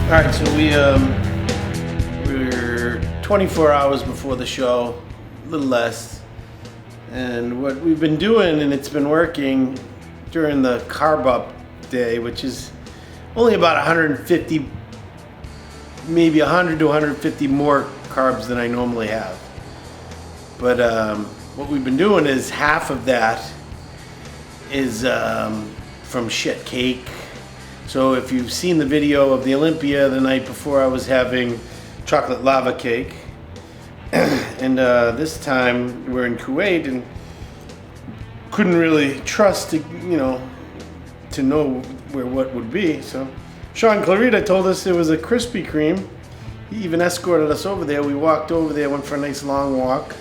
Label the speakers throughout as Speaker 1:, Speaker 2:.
Speaker 1: All right, so we're 24 hours before the show, a little less. And what we've been doing, and it's been working during the carb up day, which is only about 150, maybe 100 to 150 more carbs than I normally have. But what we've been doing is half of that is from shit cake. So if you've seen the video of the Olympia the night before, I was having chocolate lava cake. And this time we're in Kuwait and couldn't really trust to know where what would be. So Sean Clarita told us there was a Krispy Kreme. He even escorted us over there. We walked over there, went for a nice long walk.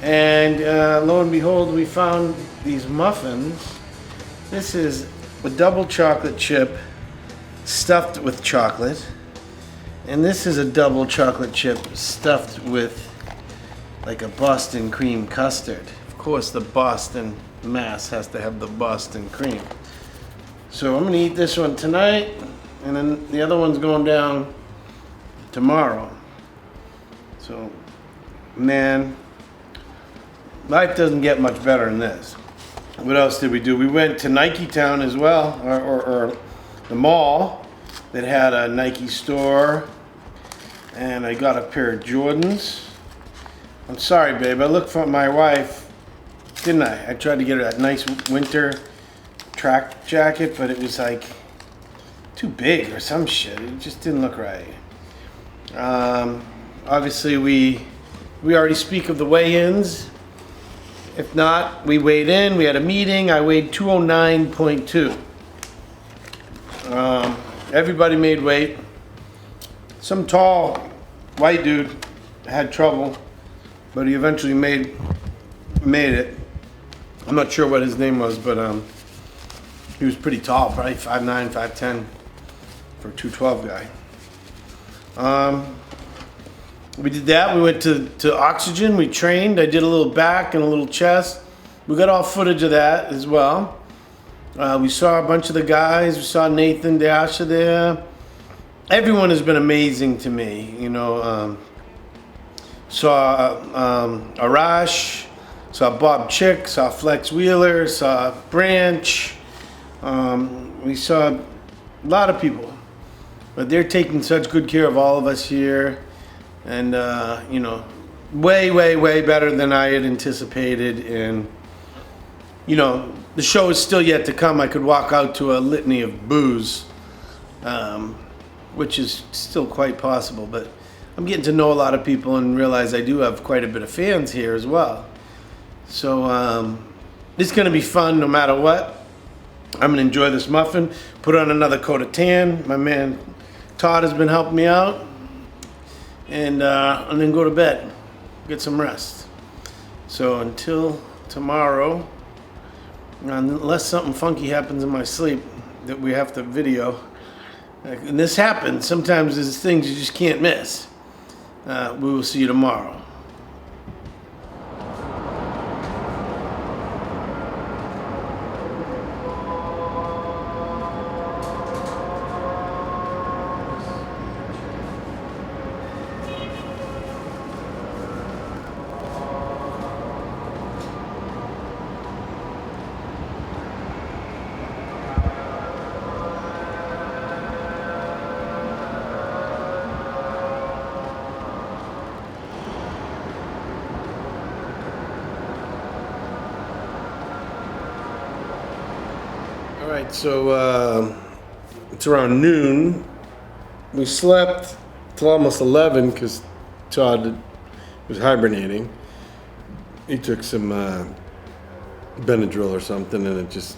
Speaker 1: And lo and behold, we found these muffins. This is a double chocolate chip stuffed with chocolate. And this is a double chocolate chip stuffed with like a Boston cream custard. Of course, the Boston mass has to have the Boston cream. So I'm gonna eat this one tonight, and then the other one's going down tomorrow. So, man, life doesn't get much better than this. What else did we do? We went to Nike Town as well, or the mall that had a Nike store, and I got a pair of Jordans. I'm sorry, babe, I looked for my wife, didn't I? I tried to get her that nice winter track jacket, but it was like too big or some shit. It just didn't look right. Obviously, we already speak of the weigh-ins. If not, we weighed in. We had a meeting. I weighed 209.2. Everybody made weight. Some tall white dude had trouble, but he eventually made it. I'm not sure what his name was, but he was pretty tall, probably 5'9", 5'10", for a 212 guy. We did that. We went to Oxygen. We trained. I did a little back and a little chest. We got all footage of that as well. We saw a bunch of the guys. We saw Nathan Dasher there. Everyone has been amazing to me. Saw Arash, saw Bob Chick, saw Flex Wheeler, saw Branch. We saw a lot of people. But they're taking such good care of all of us here. And, way, way, way better than I had anticipated. And, the show is still yet to come. I could walk out to a litany of booze, which is still quite possible. But I'm getting to know a lot of people and realize I do have quite a bit of fans here as well. So it's going to be fun no matter what. I'm going to enjoy this muffin, put on another coat of tan. My man Todd has been helping me out. And then go to bed, get some rest. So until tomorrow, unless something funky happens in my sleep that we have to video, and this happens, sometimes there's things you just can't miss. We will see you tomorrow. All right, so it's around noon. We slept till almost 11 because Todd was hibernating. He took some Benadryl or something, and it just...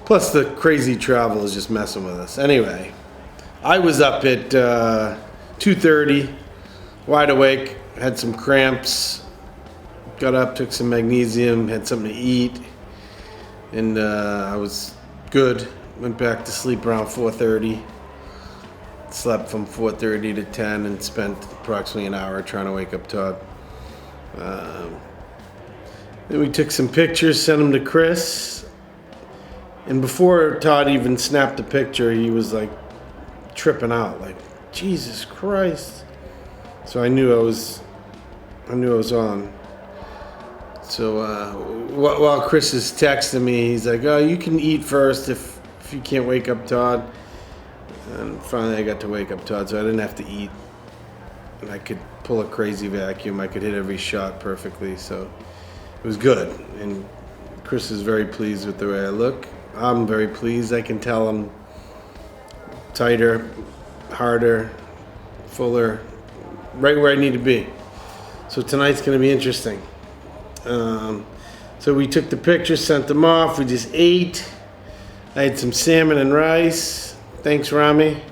Speaker 1: Plus the crazy travel is just messing with us. Anyway, I was up at 2:30, wide awake, had some cramps, got up, took some magnesium, had something to eat, and I was good. Went back to sleep around 4:30. Slept from 4:30 to 10 and spent approximately an hour trying to wake up Todd. Then we took some pictures, sent them to Chris. And before Todd even snapped a picture, he was like tripping out, like, Jesus Christ. So I knew I was on. So while Chris is texting me, he's like, "Oh, you can eat first if you can't wake up Todd." And finally, I got to wake up Todd, so I didn't have to eat, and I could pull a crazy vacuum. I could hit every shot perfectly, so it was good. And Chris is very pleased with the way I look. I'm very pleased. I can tell I'm tighter, harder, fuller, right where I need to be. So tonight's going to be interesting. So we took the pictures, sent them off. We just ate. I had some salmon and rice. Thanks, Rami,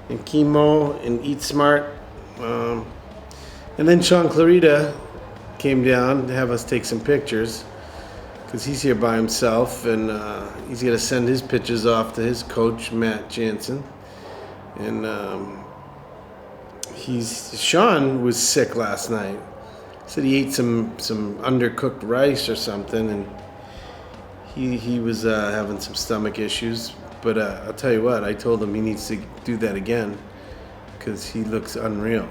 Speaker 1: and chemo, and Eat Smart. And then Sean Clarita came down to have us take some pictures because he's here by himself, and he's going to send his pictures off to his coach, Matt Jansen. And Sean was sick last night. Said he ate some undercooked rice or something, and he was having some stomach issues. But I'll tell you what, I told him he needs to do that again because he looks unreal.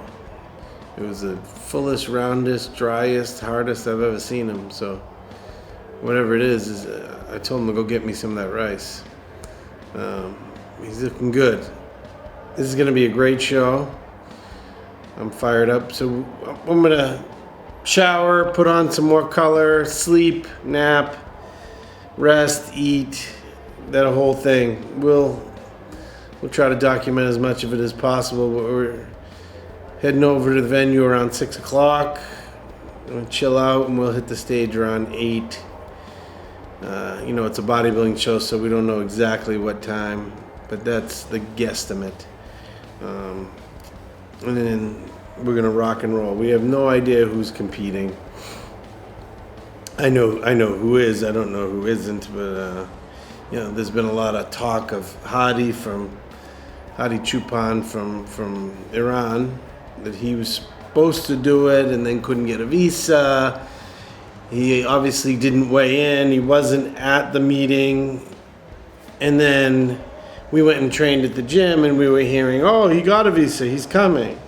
Speaker 1: It was the fullest, roundest, driest, hardest I've ever seen him. So whatever it is I told him to go get me some of that rice. He's looking good. This is going to be a great show. I'm fired up. So I'm going to shower, put on some more color, sleep, nap, rest, eat, that whole thing. We'll try to document as much of it as possible. But we're heading over to the venue around 6 o'clock. We'll chill out and we'll hit the stage around 8. It's a bodybuilding show, so we don't know exactly what time, but that's the guesstimate. And then we're gonna rock and roll. We have no idea who's competing. I know who is. I don't know who isn't. But there's been a lot of talk of Hadi Chupan from Iran, that he was supposed to do it and then couldn't get a visa. He obviously didn't weigh in. He wasn't at the meeting, and then we went and trained at the gym, and we were hearing, "Oh, he got a visa. He's coming."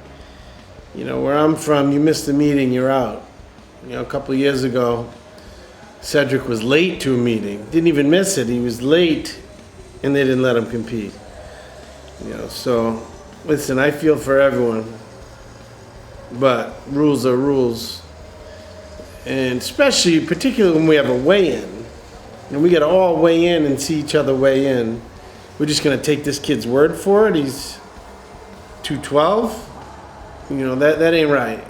Speaker 1: Where I'm from, you miss the meeting, you're out. A couple of years ago, Cedric was late to a meeting. Didn't even miss it. He was late, and they didn't let him compete. So, listen, I feel for everyone, but rules are rules. And particularly when we have a weigh-in, and we got to all weigh in and see each other weigh in. We're just going to take this kid's word for it. He's 212. That ain't right.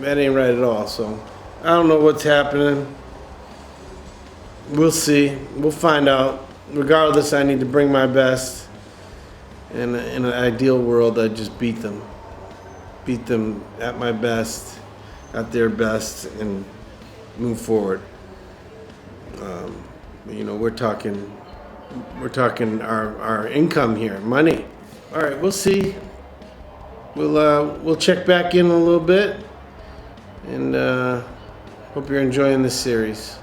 Speaker 1: That ain't right at all. So I don't know what's happening. We'll see. We'll find out. Regardless, I need to bring my best. In an ideal world, I'd just beat them. Beat them at my best, at their best, and move forward. We're talking our income here, money. All right, we'll see. We'll check back in a little bit, and hope you're enjoying this series.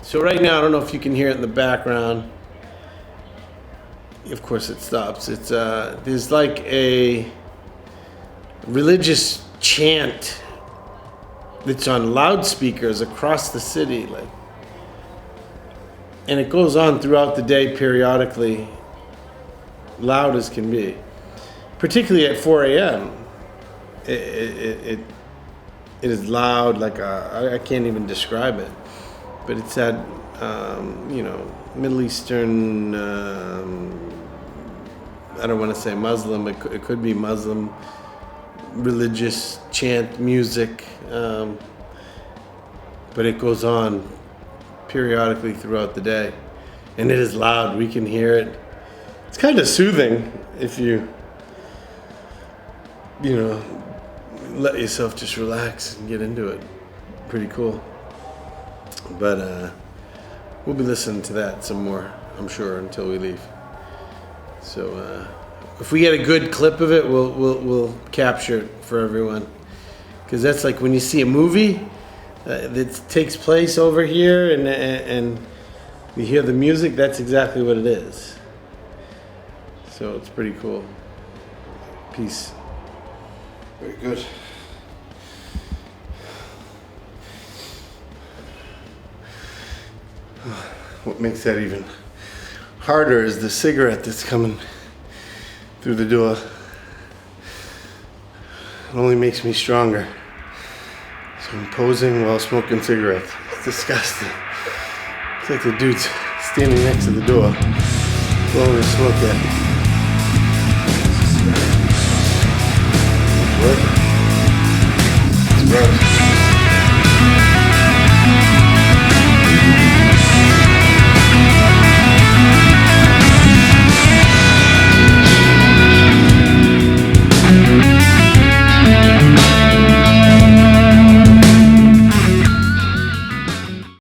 Speaker 1: So right now, I don't know if you can hear it in the background. Of course, it stops. It's there's like a religious chant that's on loudspeakers across the city, and it goes on throughout the day periodically, loud as can be. Particularly at 4 a.m. It is loud, I can't even describe it. But it's that, Middle Eastern, I don't want to say Muslim, it could be Muslim religious chant music, but it goes on periodically throughout the day. And it is loud, we can hear it. It's kind of soothing if you let yourself just relax and get into it. Pretty cool. But we'll be listening to that some more, I'm sure, until we leave. So if we get a good clip of it, we'll capture it for everyone. Because that's like when you see a movie that takes place over here and you hear the music, that's exactly what it is. So it's pretty cool. Peace. Very good. What makes that even harder is the cigarette that's coming through the door. It only makes me stronger. So I'm posing while smoking cigarettes. It's disgusting. It's like the dude's standing next to the door, blowing his smoke at me. It's working. It's gross.